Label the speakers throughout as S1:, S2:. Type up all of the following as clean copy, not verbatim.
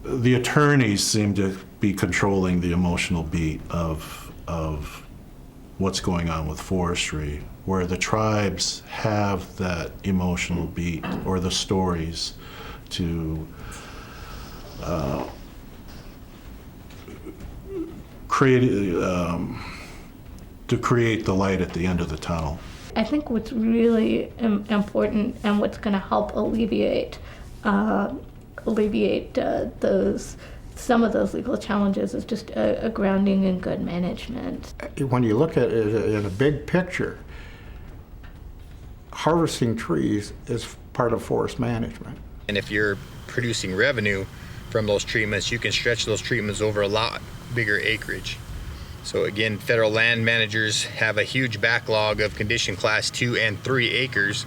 S1: the attorneys seem to be controlling the emotional beat of what's going on with forestry, where the tribes have that emotional beat or the stories to create the light at the end of the tunnel.
S2: I think what's really important and what's going to help alleviate some of those legal challenges is just a grounding in good management.
S3: When you look at it in a big picture, harvesting trees is part of forest management.
S4: And if you're producing revenue from those treatments, you can stretch those treatments over a lot bigger acreage. So again, federal land managers have a huge backlog of condition class 2 and 3 acres.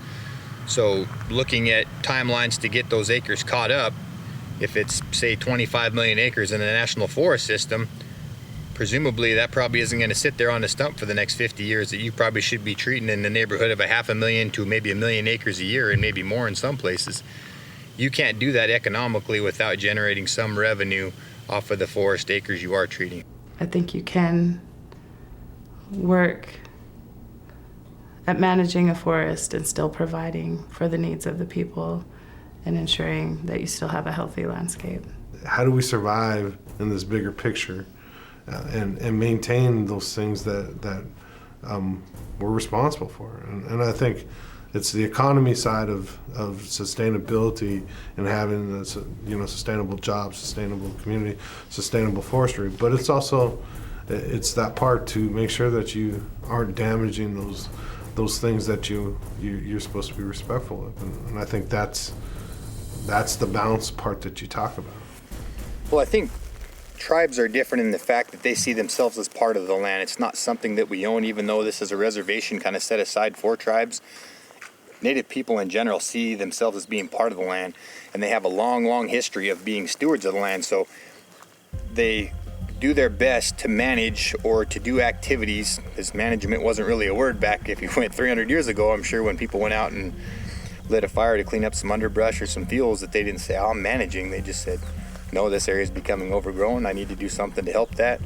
S4: So looking at timelines to get those acres caught up, if it's say 25 million acres in the national forest system, presumably that probably isn't going to sit there on the stump for the next 50 years, that you probably should be treating in the neighborhood of 500,000 to maybe 1 million acres a year, and maybe more in some places. You can't do that economically without generating some revenue off of the forest acres you are treating.
S5: I think you can work at managing a forest and still providing for the needs of the people and ensuring that you still have a healthy landscape.
S6: How do we survive in this bigger picture and maintain those things that we're responsible for? And I think it's the economy side of sustainability and having sustainable jobs, sustainable community, sustainable forestry. But it's also it's that part to make sure that you aren't damaging those things that you're supposed to be respectful of. And I think that's the balance part that you talk about.
S4: Well, I think tribes are different in the fact that they see themselves as part of the land. It's not something that we own, even though this is a reservation kind of set aside for tribes. Native people in general see themselves as being part of the land, and they have a long, long history of being stewards of the land. So they do their best to manage or to do activities, because management wasn't really a word back if you went 300 years ago. I'm sure when people went out and lit a fire to clean up some underbrush or some fields, that they didn't say, "Oh, I'm managing." They just said, "No, this area is becoming overgrown. I need to do something to help that.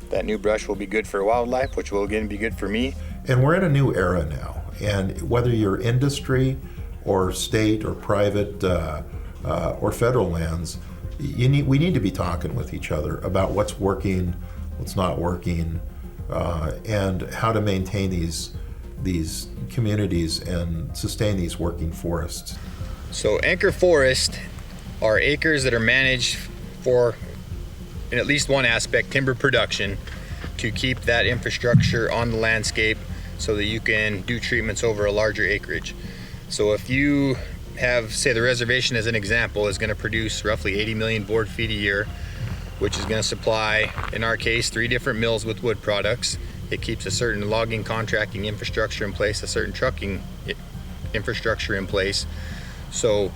S4: That new brush will be good for wildlife, which will again be good for me."
S7: And we're in a new era now. And whether you're industry or state or private or federal lands, we need to be talking with each other about what's working, what's not working, and how to maintain these communities and sustain these working forests.
S4: So anchor forests are acres that are managed for, in at least one aspect, timber production, to keep that infrastructure on the landscape so that you can do treatments over a larger acreage. So if you have, say the reservation as an example, is going to produce roughly 80 million board feet a year, which is going to supply, in our case, 3 different mills with wood products. It keeps a certain logging contracting infrastructure in place, a certain trucking infrastructure in place. So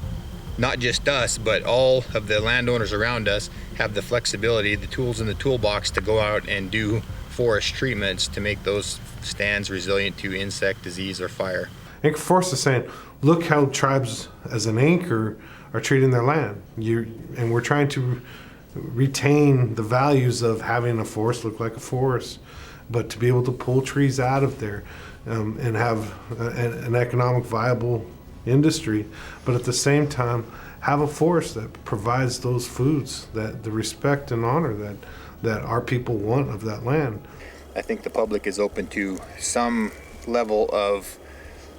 S4: not just us, but all of the landowners around us have the flexibility, the tools in the toolbox to go out and do forest treatments to make those stands resilient to insect, disease, or fire.
S6: Anchor Forest is saying, look how tribes as an anchor are treating their land. And we're trying to retain the values of having a forest look like a forest, but to be able to pull trees out of there and have an economic viable industry, but at the same time have a forest that provides those foods, that the respect and honor that our people want of that land.
S4: I think the public is open to some level of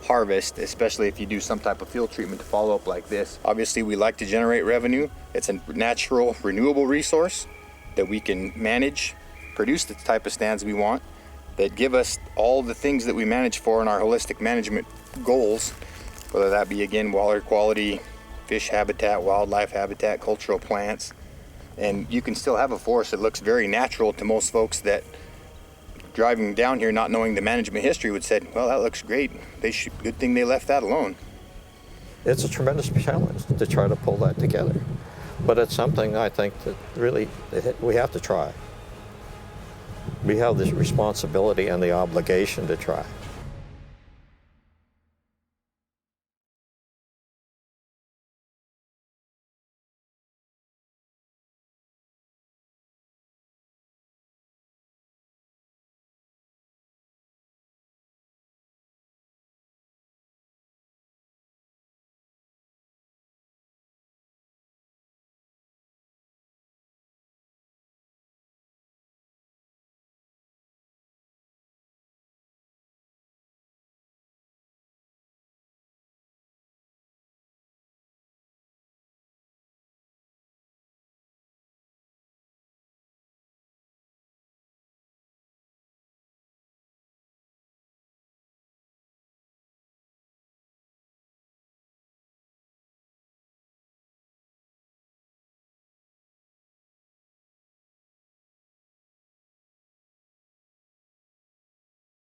S4: harvest, especially if you do some type of field treatment to follow up like this. Obviously, we like to generate revenue. It's a natural, renewable resource that we can manage, produce the type of stands we want, that give us all the things that we manage for in our holistic management goals, whether that be, again, water quality, fish habitat, wildlife habitat, cultural plants. And you can still have a forest that looks very natural to most folks that driving down here not knowing the management history would say, well, that looks great. Good thing they left that alone.
S8: It's a tremendous challenge to try to pull that together. But it's something I think that really we have to try. We have this responsibility and the obligation to try.